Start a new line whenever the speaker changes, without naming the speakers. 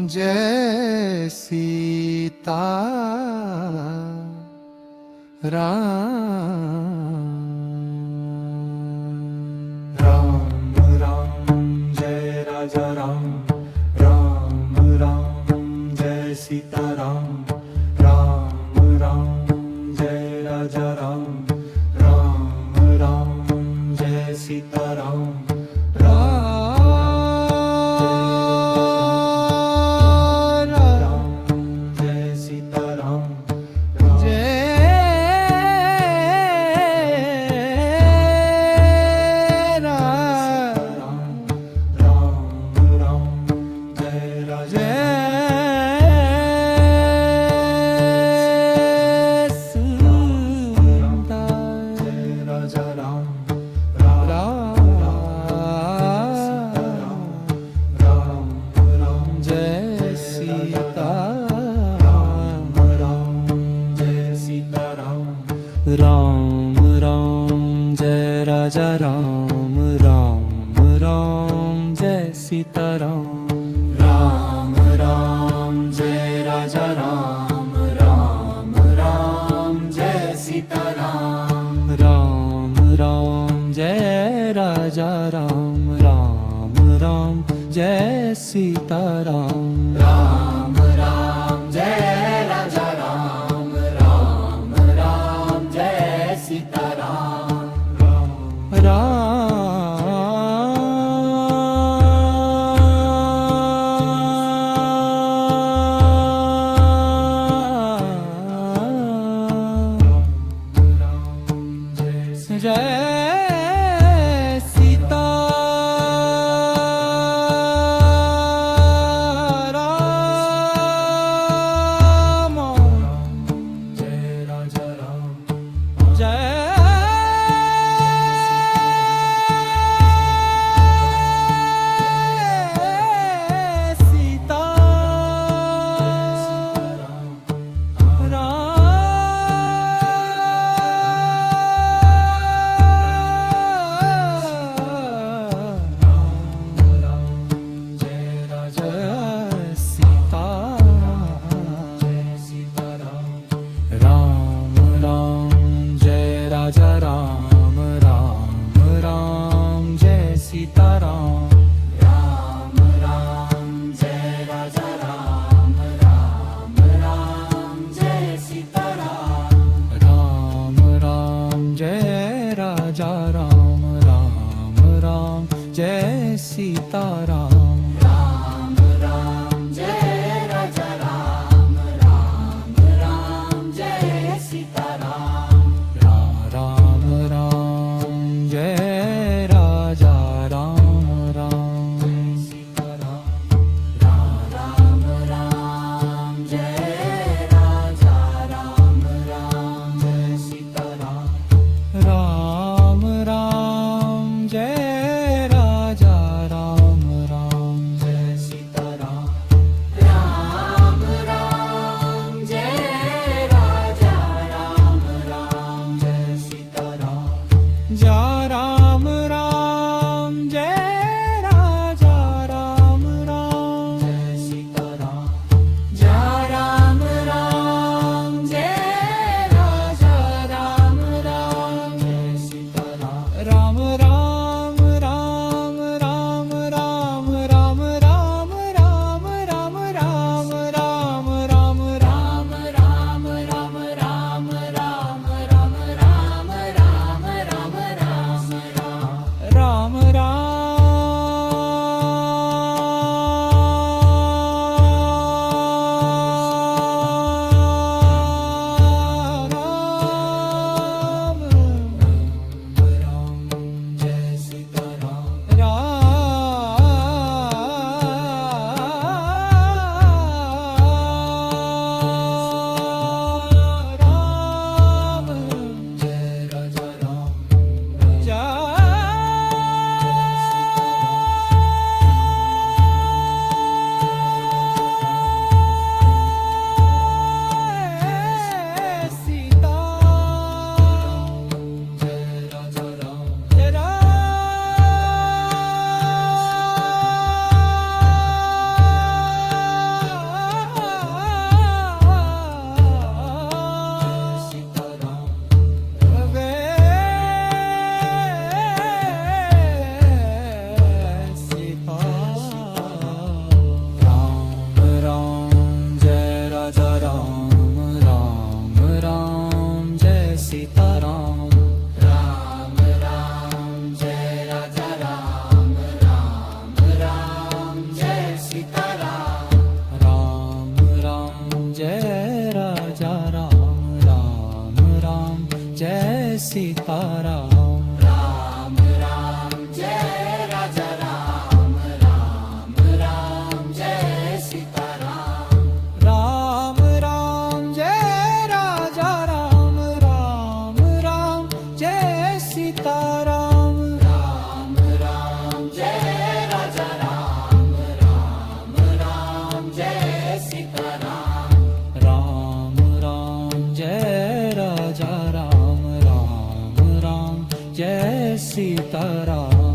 Jai Sita Ram Ram Jai Raja Ram Ram Ram Jai Sita Ram Ram Jai Raja Ram Ram Jai Sita Ram Ram Ram Jai Raja Ram Ram Jai Sita Ram Ram Jai Raja Ram Ram Jai Sita Ram Ram Jai Raja Ram Ram Jai Sita Ram Ram Jai Raja Ram Ram Jai Sita Ram Jai Sita Ram Jai Raja Ram Jai Sita Jai Sita Ram Ram Jai Raja Ram Jai Sita Ram Ram Jai Raja Ram Jai Sita Ram Jai Raja Ram Jai Sita Ram Jai Raja Ram Jai Sitaram Ram Ram Jai Raja Ram Ram Ram Jai Sitaram Ram Ram Jai Raja Ram Ram Ram Jai Sitaram Ram Ram Jai Raja Ram Ram Ram Jai Sitaram Ram Ram Jai Raja Ram Ram Ram Jai Sitaram